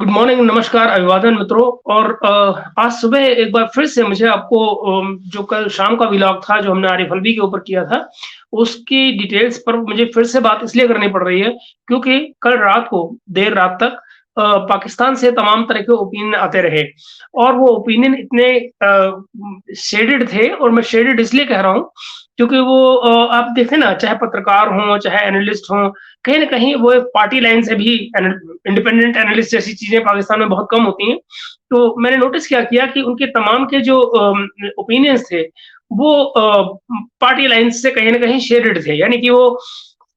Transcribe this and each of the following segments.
Good morning, नमस्कार, अभिवादन मित्रों। और आज सुबह एक बार फिर से मुझे आपको जो कल शाम का व्लॉग था, जो हमने आरिफ अलवी के ऊपर किया था, उसकी डिटेल्स पर मुझे फिर से बात इसलिए करनी पड़ रही है, क्योंकि कल रात को देर रात तक पाकिस्तान से तमाम तरह के ओपिनियन आते रहे और वो ओपिनियन इतने शेडेड थे। और मैं शेडेड इसलिए कह रहा हूँ क्योंकि वो आप देखें ना, चाहे पत्रकार हों, चाहे एनालिस्ट हों, कहीं न कहीं वो एक पार्टी लाइन से भी इंडिपेंडेंट एनालिस्ट जैसी चीज़ें पाकिस्तान में बहुत कम होती हैं। तो मैंने नोटिस क्या किया कि उनके तमाम के जो ओपिनियंस थे, वो पार्टी लाइन से कहीं न कहीं शेडेड थे। यानी कि वो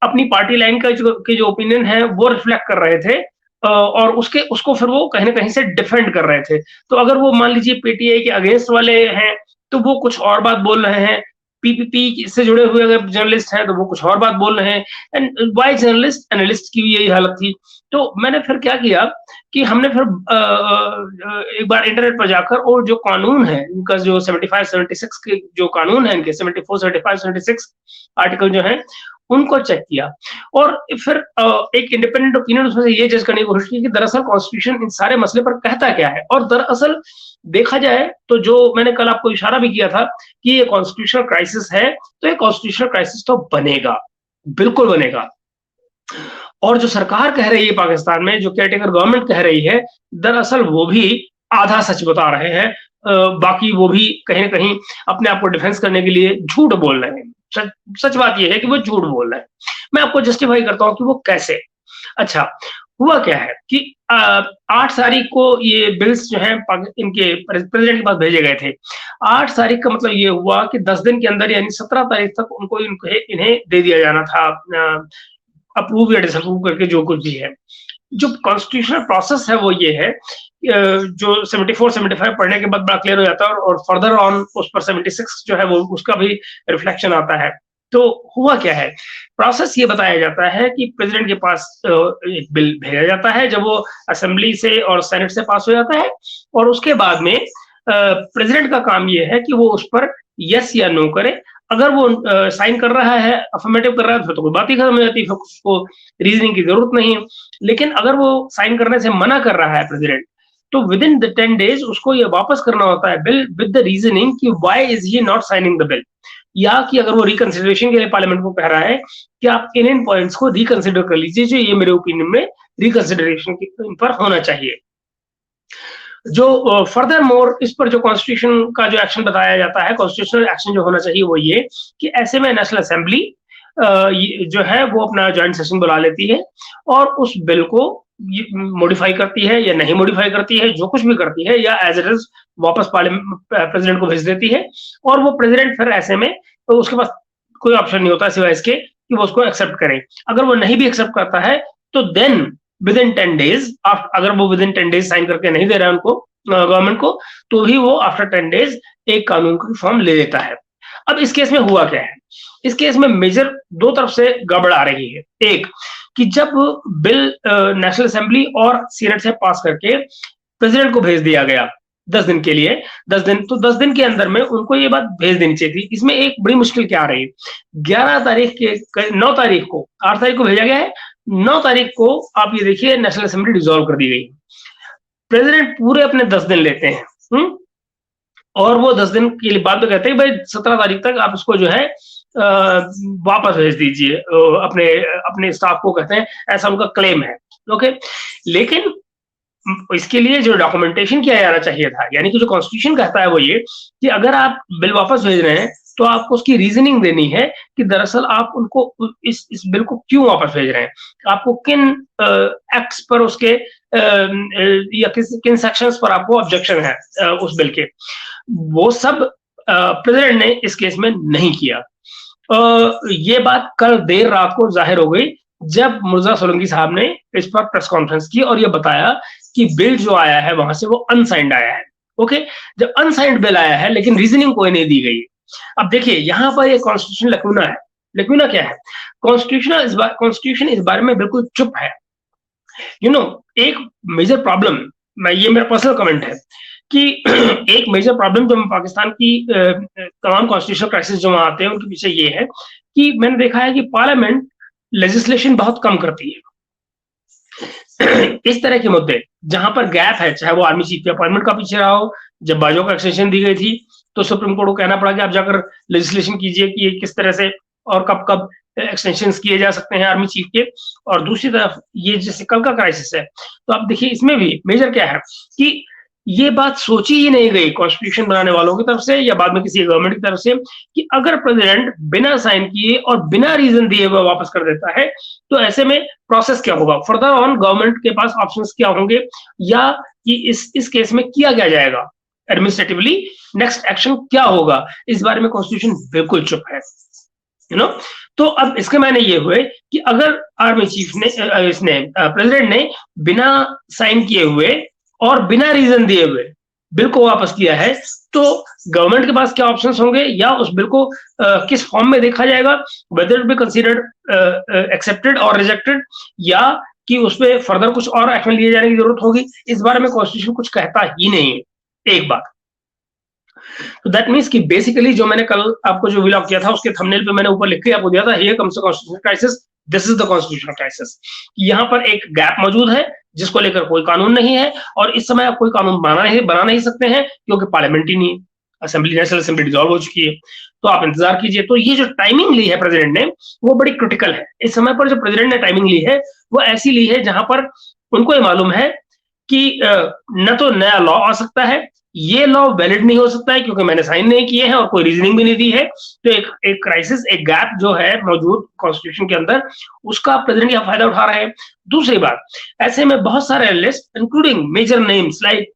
अपनी पार्टी लाइन का जो ओपिनियन है, वो रिफ्लेक्ट कर रहे थे और उसको फिर वो कहीं न कहीं से डिफेंड कर रहे थे। तो अगर वो मान लीजिए पीटीआई के अगेंस्ट वाले हैं, तो वो कुछ और बात बोल रहे हैं। पीपीपी से जुड़े हुए अगर जर्नलिस्ट हैं, तो वो कुछ और बात बोल रहे हैं। एंड वाई जर्नलिस्ट एनालिस्ट की भी यही हालत थी। तो मैंने फिर क्या किया कि हमने फिर एक बार इंटरनेट पर जाकर और जो कानून है इनका, जो 75-76 के जो कानून है इनके, 74, 75, 76 आर्टिकल जो है, उनको चेक किया और फिर एक इंडिपेंडेंट ओपिनियन उसमें से ये जज करने की कोशिश की कि दरअसल कॉन्स्टिट्यूशन इन सारे मसले पर कहता क्या है। और दरअसल देखा जाए तो जो मैंने कल आपको इशारा भी किया था कि ये कॉन्स्टिट्यूशनल क्राइसिस है, तो ये कॉन्स्टिट्यूशनल क्राइसिस तो बनेगा, बिल्कुल बनेगा। और जो सरकार कह रही है पाकिस्तान में, जो केयरटेकर गवर्नमेंट कह रही है, दरअसल वो भी आधा सच बता रहे हैं। बाकी वो भी कहीं न कहीं अपने आप को डिफेंस करने के लिए झूठ बोल रहे हैं। सच बात ये है कि वो झूठ बोल रहे हैं। मैं आपको जस्टिफाई करता हूँ कि वो कैसे। अच्छा, हुआ क्या है कि 8 तारीख को ये बिल्स जो हैं इनके प्रेसिडेंट के पास भेजे गए थे। 8 तारीख का मतलब ये हुआ कि 10 दिन के अंदर, यानी 17 तारीख तक उनको इन्हें दे दिया जाना था, अप्रूव या डिसअप्रूव करके, जो कुछ भी है। जो कॉन्स्टिट्यूशनल प्रोसेस है वो ये है, जो 74-75 पढ़ने के बाद बड़ा क्लियर हो जाता है और फर्दर ऑन उस पर 76 जो है वो उसका भी रिफ्लेक्शन आता है। तो हुआ क्या है, प्रोसेस ये बताया जाता है कि प्रेसिडेंट के पास एक बिल भेजा जाता है, जब वो असेंबली से और सेनेट से पास हो जाता है, और उसके बाद में प्रेसिडेंट का काम ये है कि वो उस पर यस या नो करे। अगर वो साइन कर रहा है, अफर्मेटिव कर रहा है, तो कोई बात ही खत्म हो जाती है, उसको रीजनिंग की जरूरत नहीं है। लेकिन अगर वो साइन करने से मना कर रहा है प्रेसिडेंट, तो विद इन द 10 डेज उसको ये वापस करना होता है बिल विद द रीजनिंग कि why is he not signing the bill, या कि अगर वो रिकंसिडरेशन के लिए पार्लियामेंट को कह रहा है कि आप इन पॉइंट्स को रिकंसिडर कर लीजिए, जो ये मेरे ओपिनियन में रिकंसिडरेशन पर होना चाहिए। जो फर्दर मोर इस पर जो कॉन्स्टिट्यूशन का जो एक्शन बताया जाता है, कॉन्स्टिट्यूशनल एक्शन जो होना चाहिए वो ये कि ऐसे में नेशनल असेंबली जो है वो अपना ज्वाइंट सेशन बुला लेती है और उस बिल को मॉडिफाई करती है या नहीं मॉडिफाई करती है, जो कुछ भी करती है, या एज इट इज वापस पार्लियामेंट प्रेसिडेंट को भेज देती है। और वो प्रेसिडेंट फिर ऐसे में, तो उसके पास कोई ऑप्शन नहीं होता सिवाय इसके कि वो उसको एक्सेप्ट करे। अगर वो नहीं भी एक्सेप्ट करता है, तो देन विद इन 10 डेज, अगर वो विद इन 10 डेज साइन करके नहीं दे रहा है उनको, गवर्नमेंट को, तो भी वो आफ्टर 10 डेज एक कानून की फॉर्म ले लेता है। अब इस केस में हुआ क्या है, इस केस में मेजर दो तरफ से गड़बड़ आ रही है। एक कि जब बिल नेशनल असेंबली और सीनेट से पास करके प्रेसिडेंट को भेज दिया गया 10 दिन के लिए, 10 दिन, तो 10 दिन के अंदर में उनको ये बात भेज देनी चाहिए थी। इसमें एक बड़ी मुश्किल क्या आ रही है, 11 तारीख के 9 तारीख को, 8 तारीख को भेजा गया है, 9 तारीख को आप ये देखिए नेशनल असेंबली डिसॉल्व कर दी गई। प्रेसिडेंट पूरे अपने 10 दिन लेते हैं, और वो 10 दिन के लिए बाद में कहते हैं भाई 17 तारीख तक आप इसको जो है वापस भेज दीजिए अपने अपने स्टाफ को, कहते हैं, ऐसा उनका क्लेम है। ओके, लेकिन इसके लिए जो डॉक्यूमेंटेशन किया जाना चाहिए था, यानी कि जो कॉन्स्टिट्यूशन कहता है वो ये कि अगर आप बिल वापस भेज रहे हैं, तो आपको उसकी रीजनिंग देनी है कि दरअसल आप उनको इस बिल को क्यों वापस भेज रहे हैं, आपको किन एक्ट्स पर उसके या किन सेक्शंस पर आपको ऑब्जेक्शन है उस बिल के। वो सब प्रेसिडेंट ने इस केस में नहीं किया। ये बात कल देर रात को जाहिर हो गई जब मुर्जा सोलंकी साहब ने इस पर प्रेस कॉन्फ्रेंस की और ये बताया कि बिल जो आया है वहां से वो अनसाइंड आया है। ओके, जब अनसाइंड बिल आया है लेकिन रीजनिंग कोई नहीं दी गई। अब देखिए यहां पर एक कॉन्स्टिट्यूशन लकूना है। लकूना क्या है, कॉन्स्टिट्यूशन इस बारे में बिल्कुल चुप है। एक मेजर प्रॉब्लम, ये मेरा पर्सनल कमेंट है कि एक मेजर प्रॉब्लम जो पाकिस्तान की तमाम कॉन्स्टिट्यूशनल क्राइसिस जो वहां आते हैं उनके पीछे ये है कि मैंने देखा है कि पार्लियामेंट लेजिस्लेशन बहुत कम करती है। इस तरह के मुद्दे जहां पर गैप है, चाहे वो आर्मी चीफ के अपॉइंटमेंट का पीछे रहा हो, जब बाजवा को एक्सटेंशन दी गई थी तो सुप्रीम कोर्ट को कहना पड़ा कि आप जाकर लेजिस्लेशन कीजिए कि ये किस तरह से और कब कब एक्सटेंशन किए जा सकते हैं आर्मी चीफ के। और दूसरी तरफ ये जैसे कल का क्राइसिस है, तो आप देखिए इसमें भी मेजर क्या है कि ये बात सोची ही नहीं गई कॉन्स्टिट्यूशन बनाने वालों की तरफ से या बाद में किसी गवर्नमेंट की तरफ से कि अगर प्रेसिडेंट बिना साइन किए और बिना रीजन दिए हुए वापस कर देता है तो ऐसे में प्रोसेस क्या होगा, फर्दर ऑन गवर्नमेंट के पास ऑप्शंस क्या होंगे, या कि इस केस में किया क्या जाएगा एडमिनिस्ट्रेटिवली, नेक्स्ट एक्शन क्या होगा, इस बारे में कॉन्स्टिट्यूशन बिल्कुल चुप है, यू नो। तो अब इसके मायने ये हुए कि अगर आर्मी चीफ ने इसने प्रेसिडेंट ने बिना साइन किए हुए और बिना रीजन दिए हुए बिल को वापस किया है तो गवर्नमेंट के पास क्या ऑप्शंस होंगे, या उस बिल को किस फॉर्म में देखा जाएगा, whether it be considered accepted और रिजेक्टेड, या कि उस पर फर्दर कुछ और एक्शन लिए जाने की जरूरत होगी, इस बारे में कॉन्स्टिट्यूशन कुछ कहता ही नहीं है। एक बात तो दैट मीन्स कि बेसिकली जो मैंने कल आपको जो व्लॉग किया था उसके थंबनेल पे मैंने ऊपर लिख के आपको दिया था, here comes the constitutional crisis, this is the constitutional crisis. यहाँ पर एक गैप मौजूद है जिसको लेकर कोई कानून नहीं है और इस समय आप कोई कानून बना नहीं सकते हैं क्योंकि पार्लियामेंट ही नहीं, असेंबली नेशनल असेंबली डिसॉल्व हो चुकी है। तो आप इंतजार कीजिए। तो ये जो टाइमिंग ली है प्रेसिडेंट ने वो बड़ी क्रिटिकल है। इस समय पर जो प्रेसिडेंट ने टाइमिंग ली है वो ऐसी ली है जहां पर उनको ये मालूम है कि न तो नया लॉ आ सकता है, ये लॉ वैलिड नहीं हो सकता है क्योंकि मैंने साइन नहीं किए हैं और कोई रीजनिंग भी नहीं दी है। तो एक क्राइसिस, एक गैप जो है मौजूद कॉन्स्टिट्यूशन के अंदर, उसका प्रेसिडेंट यहां फायदा उठा रहे हैं। दूसरी बात, ऐसे में बहुत सारे analyst including major names like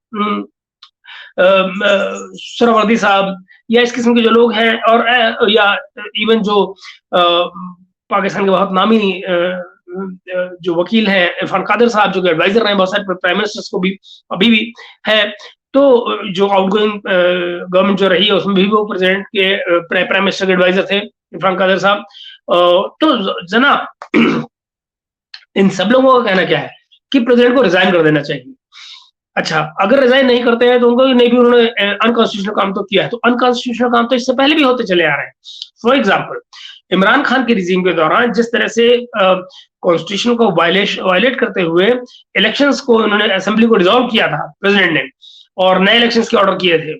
Suhrawardy sahib या इस किस्म के जो लोग हैं, और या इवन जो पाकिस्तान के बहुत नामी जो वकील हैं इरफान कादिर साहब जो कि एडवाइजर रहे बहुत सारे प्राइम मिनिस्टर्स को भी अभी भी है, तो जो आउटगोइंग गवर्नमेंट जो रही है उसमें भी वो प्रेसिडेंट के प्राइम मिनिस्टर के एडवाइजर थे इरफान कादिर साहब। तो जनाब इन सब लोगों का कहना क्या है कि प्रेसिडेंट को रिजाइन कर देना चाहिए। अच्छा, अगर रिजाइन नहीं करते हैं तो उनको नहीं भी उन्होंने अनकॉन्स्टिट्यूशनल काम तो किया है, तो अनकॉन्स्टिट्यूशनल काम तो इससे पहले भी होते चले आ रहे हैं। फॉर एग्जाम्पल, इमरान खान के रिजीम के दौरान जिस तरह से कॉन्स्टिट्यूशन को वायलेट करते हुए इलेक्शंस को उन्होंने असेंबली को डिसॉल्व किया था प्रेसिडेंट ने और नए इलेक्शंस के ऑर्डर किए थे,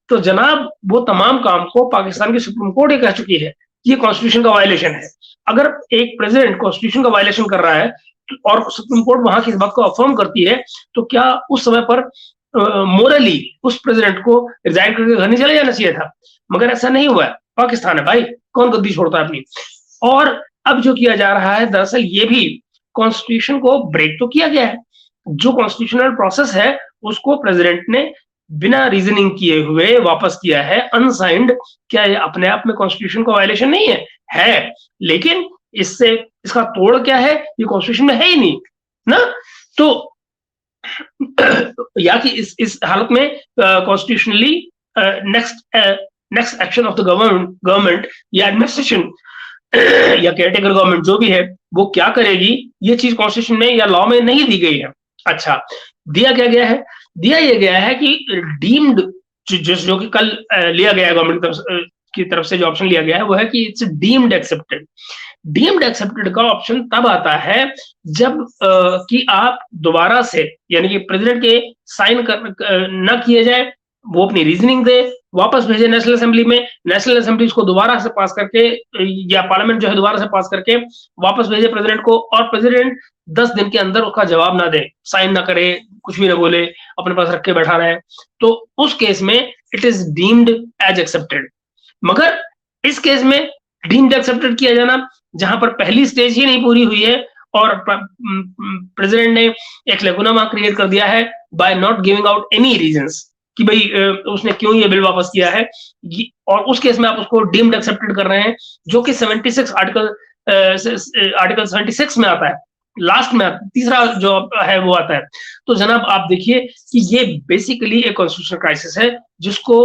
तो जनाब वो तमाम काम को पाकिस्तान की सुप्रीम कोर्ट ही कह चुकी है कि ये कॉन्स्टिट्यूशन का वायलेशन है। अगर एक प्रेसिडेंट कॉन्स्टिट्यूशन का वायलेशन कर रहा है और सुप्रीम कोर्ट वहां की इस बात को अफर्म करती है, तो क्या उस समय पर मोरली उस प्रेसिडेंट को रिजाइन करके घर नहीं चले जाना चाहिए था? मगर ऐसा नहीं हुआ है। पाकिस्तान है भाई, कौन गद्दी छोड़ता है अपनी। और अब जो किया जा रहा है दरअसल ये भी कॉन्स्टिट्यूशन को ब्रेक तो किया गया है। जो कॉन्स्टिट्यूशनल प्रोसेस है उसको प्रेसिडेंट ने बिना रीजनिंग किए हुए वापस किया है अनसाइंड। क्या ये अपने आप में कॉन्स्टिट्यूशन का वायलेशन नहीं है, लेकिन इससे इसका तोड़ क्या है, ये कॉन्स्टिट्यूशन में है ही नहीं ना। तो या कि इस हालत में constitutionally next action of the government या एडमिनिस्ट्रेशन या केयरटेकर गवर्नमेंट जो भी है वो क्या करेगी, ये चीज कॉन्स्टिट्यूशन में या लॉ में नहीं दी गई है। अच्छा, दिया क्या गया है? दिया यह गया है कि डीम्ड जो कि कल लिया गया है गवर्नमेंट की तरफ से जो ऑप्शन लिया गया है वो है कि it's deemed accepted. Deemed accepted का ऑप्शन तब आता है जब कि आप दोबारा से, यानी कि प्रेसिडेंट के साइन न किए जाए, वो अपनी रीजनिंग दे, वापस भेजे नेशनल असेंबली में, नेशनल असेंबली उसको दोबारा से पास करके या पार्लियामेंट जो है दोबारा से पास करके वापस भेजे प्रेसिडेंट को, और प्रेसिडेंट 10 दिन के अंदर उसका जवाब ना दे, साइन ना करे, कुछ भी ना बोले, अपने पास रख के बैठा रहे, तो उस केस में it is deemed as accepted. मगर इस केस में डीम्ड एक्सेप्टेड किया जाना जहां पर पहली स्टेज ही नहीं पूरी हुई है और प्रेसिडेंट ने एक लेगुनामा क्रिएट कर दिया है by not giving out any reasons कि भाई उसने क्यों ये बिल वापस किया है, और उस केस में आप उसको डीम्ड एक्सेप्टेड कर रहे हैं, जो कि 76 आर्टिकल 76 में आता है, लास्ट में तीसरा जो है वो आता है। तो जनाब आप देखिए कि ये बेसिकली एक कॉन्स्टिट्यूशनल क्राइसिस है जिसको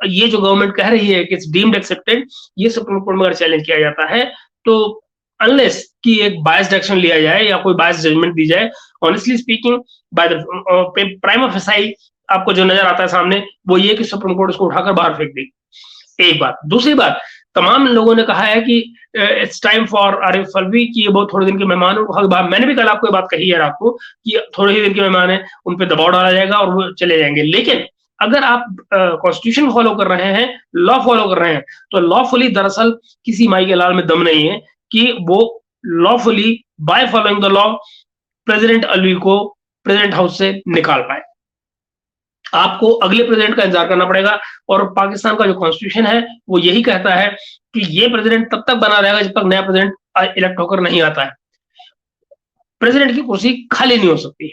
ये जो गवर्नमेंट कह रही है कि इट्स डीम्ड एक्सेप्टेड, ये सुप्रीम कोर्ट में अगर चैलेंज किया जाता है तो अनलेस कि एक बायस्ड एक्शन लिया जाए या कोई बायस्ड जजमेंट दी जाए, honestly speaking by the prime of acai आपको जो नजर आता है सामने वो ये कि सुप्रीम कोर्ट उसको उठाकर बाहर फेंक दी। एक बात। दूसरी बात, तमाम लोगों ने कहा है कि it's time for Arif Alvi कि ये बहुत थोड़े दिन के मेहमान हैं। मैंने भी कल आपको ये बात कही है रात को कि थोड़े ही दिन के मेहमान हैं, उन पे दबाव डाला जाएगा और वो चले जाएंगे। लेकिन अगर आप कॉन्स्टिट्यूशन फॉलो कर रहे हैं, लॉ फॉलो कर रहे हैं, तो लॉफुली दरअसल किसी माई के लाल में दम नहीं है कि वो lawfully by following the law president Alvi को प्रेसिडेंट हाउस से निकाल पाए। आपको अगले प्रेसिडेंट का इंतजार करना पड़ेगा और पाकिस्तान का जो कॉन्स्टिट्यूशन है वो यही कहता है कि ये प्रेसिडेंट तब तक बना रहेगा जब तक नया प्रेसिडेंट इलेक्ट होकर नहीं आता है। प्रेसिडेंट की कुर्सी खाली नहीं हो सकती।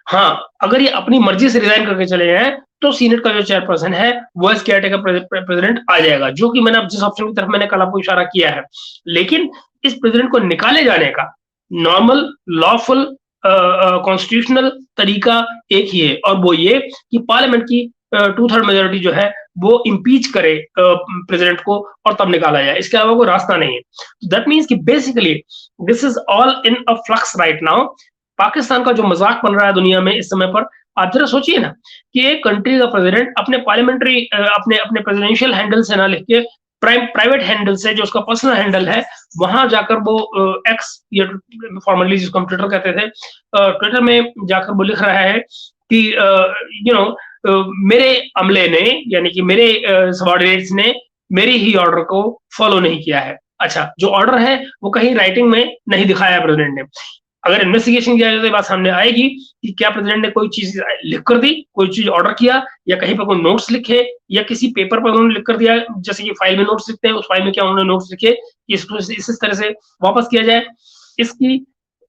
हाँ, अगर ये अपनी मर्जी से रिजाइन करके चले जाएं तो सीनेट का जो चेयरपर्सन है वो एज केयरटेकर प्रेसिडेंट आ जाएगा, जो कि मैंने जिस ऑप्शन की तरफ मैंने कल आपको इशारा किया है। लेकिन इस प्रेसिडेंट को निकाले जाने का नॉर्मल लॉफुल कॉन्स्टिट्यूशनल तरीका एक ही है, और वो ये कि पार्लियामेंट की 2/3 मेजोरिटी जो है वो इम्पीच करे प्रेसिडेंट को और तब निकाला जाए। इसके अलावा कोई रास्ता नहीं है। दैट मीन्स कि basically this is all in a flux right now. Pakistan का जो मजाक बन रहा है दुनिया में इस समय पर, आप जरा सोचिए ना कि एक कंट्री का प्रेसिडेंट अपने पार्लियामेंट्री अपने अपने प्रेसिडेंशियल हैंडल से ना लिख के प्राइवेट हैंडल से, जो उसका पर्सनल हैंडल है, वहां जाकर वो एक्स या फॉर्मली जिसको हम ट्विटर कहते थे, ट्विटर में जाकर वो लिख रहा है कि मेरे अमले ने, यानी कि मेरे सबॉर्डिनेट्स ने मेरी ही ऑर्डर को फॉलो नहीं किया है। अच्छा, जो ऑर्डर है वो कहीं राइटिंग में नहीं दिखाया प्रेसिडेंट ने। अगर इन्वेस्टिगेशन किया जाए तो ये बात सामने आएगी कि क्या प्रेसिडेंट ने कोई चीज लिख कर दी, कोई चीज ऑर्डर किया, या कहीं पर कोई नोट्स लिखे, या किसी पेपर पर उन्होंने लिख कर दिया, जैसे कि फाइल में नोट्स लिखते हैं, उस फाइल में क्या उन्होंने नोट्स लिखे कि इसको इस तरह से वापस किया जाए। इसकी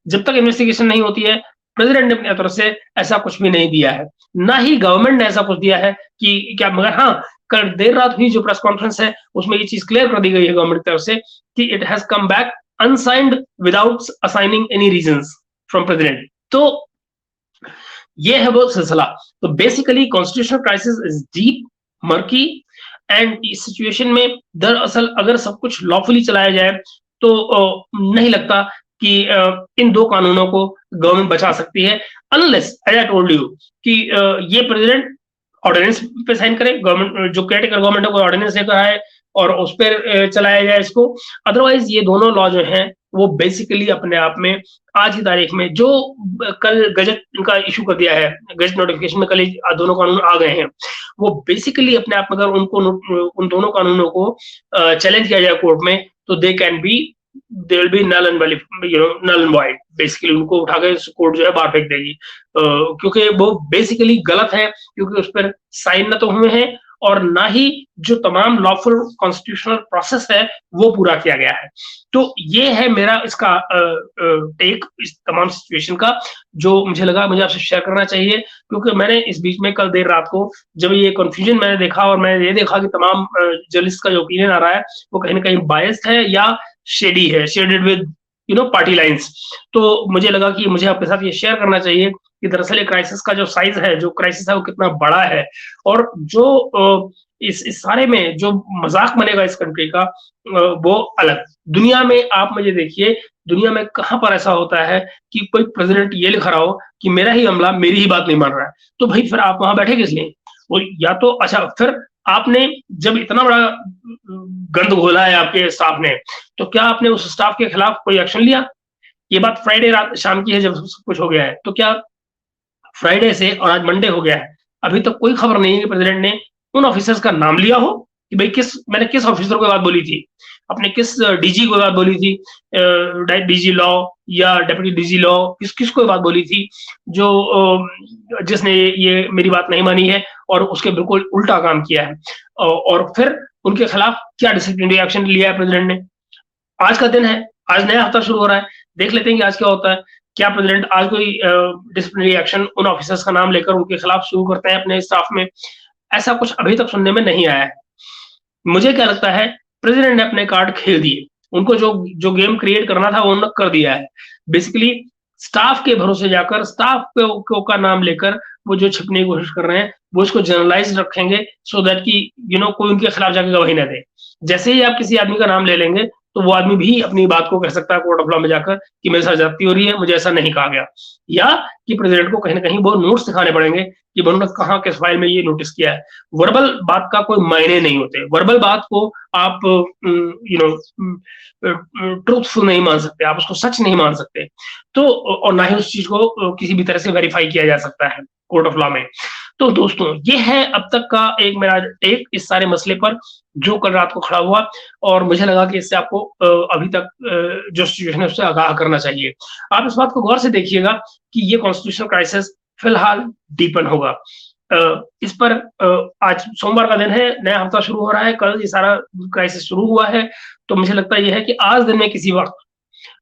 जब तक इन्वेस्टिगेशन नहीं होती है, प्रेसिडेंट ने अपनी तरफ से ऐसा कुछ भी नहीं दिया है, ना ही गवर्नमेंट ने ऐसा कुछ दिया है कि क्या। मगर हाँ, कल देर रात हुई जो प्रेस कॉन्फ्रेंस है उसमें ये चीज क्लियर कर दी गई है गवर्नमेंट की तरफ से कि it has come back unsigned without assigning any reasons from president. तो ये है वो सिलसिला। तो basically constitutional crisis is deep, murky, and इस सिचुएशन में दरअसल अगर सब कुछ लॉफुली चलाया जाए तो नहीं लगता कि इन दो कानूनों को गवर्नमेंट बचा सकती है, unless as I told you कि ये प्रेसिडेंट ऑर्डिनेंस पे साइन करे, गवर्नमेंट जो केयरटेकर गवर्नमेंट है वो ऑर्डिनेंस लेकर आए और उस पर चलाया जाए इसको। अदरवाइज ये दोनों लॉ जो हैं वो बेसिकली अपने आप में आज की तारीख में जो कल गजट इनका इशू कर दिया है, गजट नोटिफिकेशन में कल दोनों कानून आ गए हैं, वो बेसिकली अपने आप में अगर उनको उन दोनों कानूनों को चैलेंज किया जाए कोर्ट में तो they can be they will be null and null and void. Basically उनको उठा के कोर्ट जो है बाहर फेंक देगी, क्योंकि वो बेसिकली गलत है, क्योंकि उस पर साइन न तो हुए हैं और ना ही जो तमाम लॉफुल कॉन्स्टिट्यूशनल प्रोसेस है वो पूरा किया गया है। तो ये है मेरा इसका टेक इस तमाम सिचुएशन का, जो मुझे लगा मुझे आपसे शेयर करना चाहिए, क्योंकि मैंने इस बीच में कल देर रात को जब ये कंफ्यूजन मैंने देखा और मैंने ये देखा कि तमाम जर्नलिस्ट का जो ओपिनियन आ रहा है वो कहीं ना कहीं बायस्ड है या शेडी है, शेडेड विद पार्टी लाइंस, तो मुझे लगा कि मुझे आपके साथ ये शेयर करना चाहिए कि दरअसल क्राइसिस का जो साइज है, जो क्राइसिस है वो कितना बड़ा है, और जो इस सारे में जो मजाक बनेगा इस कंट्री का वो अलग। दुनिया में आप मुझे देखिए, दुनिया में कहां पर ऐसा होता है कि कोई प्रेसिडेंट ये लिख रहा हो कि मेरा ही अमला मेरी ही बात नहीं मान रहा है, तो भाई फिर आप वहां बैठे किस लिए? वो या तो अच्छा, फिर आपने जब इतना बड़ा गंद घोला है आपके स्टाफ ने, तो क्या आपने उस स्टाफ के खिलाफ कोई एक्शन लिया? ये बात फ्राइडे रात शाम की है जब सब कुछ हो गया है, तो क्या फ्राइडे से और आज मंडे हो गया है, अभी तक कोई खबर नहीं है कि प्रेसिडेंट ने उन ऑफिसर्स का नाम लिया हो कि भाई मैंने किस ऑफिसर को बात बोली थी, अपने किस डीजी को बात बोली थी, डीजी लॉ या डेप्यूटी डीजी लॉ, किसको बात बोली थी जो जिसने ये मेरी बात नहीं मानी है और उसके बिल्कुल उल्टा काम किया है, और फिर उनके खिलाफ क्या डिसिप्लिनरी एक्शन लिया है प्रेसिडेंट ने। आज का दिन है, आज नया हफ्ता शुरू हो रहा है, देख लेते हैं कि आज क्या होता है। क्या प्रेसिडेंट आज कोई डिसिप्लिनरी एक्शन उन ऑफिसर्स का नाम लेकर उनके खिलाफ शुरू करते हैं अपने स्टाफ में? ऐसा कुछ अभी तक सुनने में नहीं आया है। मुझे क्या लगता है, प्रेसिडेंट ने अपने कार्ड खेल दिए, उनको जो गेम क्रिएट करना था वो उन्होंने कर दिया है। बेसिकली स्टाफ के भरोसे जाकर, स्टाफ का नाम लेकर वो जो छिपने की कोशिश कर रहे हैं वो इसको जनरलाइज रखेंगे, सो दैट कि कोई उनके खिलाफ जाके गवाही ना दे। जैसे ही आप किसी आदमी का नाम ले लेंगे तो वो आदमी भी अपनी बात को कह सकता है कोर्ट ऑफ लॉ में जाकर कि मेरे साथ ज्यादती हो रही है, मुझे ऐसा नहीं कहा गया। या कि प्रेसिडेंट को कहीं ना कहीं वो नोट्स दिखाने पड़ेंगे कि उन्होंने कहाँ किस फाइल में ये नोटिस किया है। वर्बल बात का कोई मायने नहीं होते, वर्बल बात को आप ट्रूथफुल नहीं मान सकते, आप उसको सच नहीं मान सकते। तो और ना ही उस चीज को किसी भी तरह से वेरीफाई किया जा सकता है कोर्ट ऑफ लॉ में। तो दोस्तों ये है अब तक का एक मेरा टेक इस सारे मसले पर जो कल रात को खड़ा हुआ, और मुझे लगा कि इससे आपको अभी तक जो सिचुएशन है उससे आगाह करना चाहिए। आप इस बात को गौर से देखिएगा कि ये कॉन्स्टिट्यूशनल क्राइसिस फिलहाल डीपन होगा। इस पर आज सोमवार का दिन है, नया हफ्ता शुरू हो रहा है, कल ये सारा क्राइसिस शुरू हुआ है। तो मुझे लगता है कि आज दिन में किसी वक्त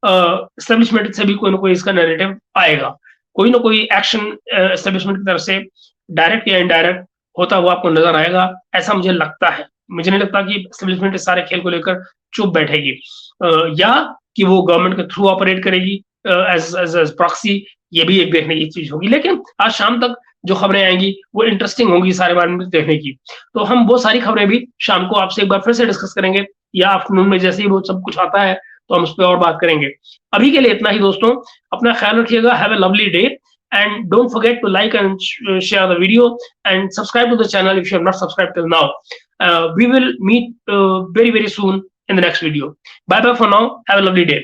एस्टेब्लिशमेंट से भी कोई ना कोई इसका नैरेटिव आएगा, कोई ना कोई एक्शन एस्टेब्लिशमेंट की तरफ से डायरेक्ट या इनडायरेक्ट होता हुआ आपको नजर आएगा, ऐसा मुझे लगता है। मुझे नहीं लगता कि एस्टेब्लिशमेंट इस सारे खेल को लेकर चुप बैठेगी, या कि वो गवर्नमेंट के थ्रू ऑपरेट करेगी एज एज प्रॉक्सी। ये भी एक देखने की चीज होगी, लेकिन आज शाम तक जो खबरें आएंगी वो इंटरेस्टिंग होंगी सारे बारे में देखने की। तो हम वो सारी खबरें भी शाम को आपसे एक बार फिर से डिस्कस करेंगे, या आफ्टरनून में जैसे ही वो सब कुछ आता है तो हम उस पर और बात करेंगे। अभी के लिए इतना ही दोस्तों, अपना ख्याल रखिएगा, have a lovely day, and don't forget to like and share the video and subscribe to the channel if you have not subscribed till now. We will meet very soon in the next video. Bye bye for now, have a lovely day.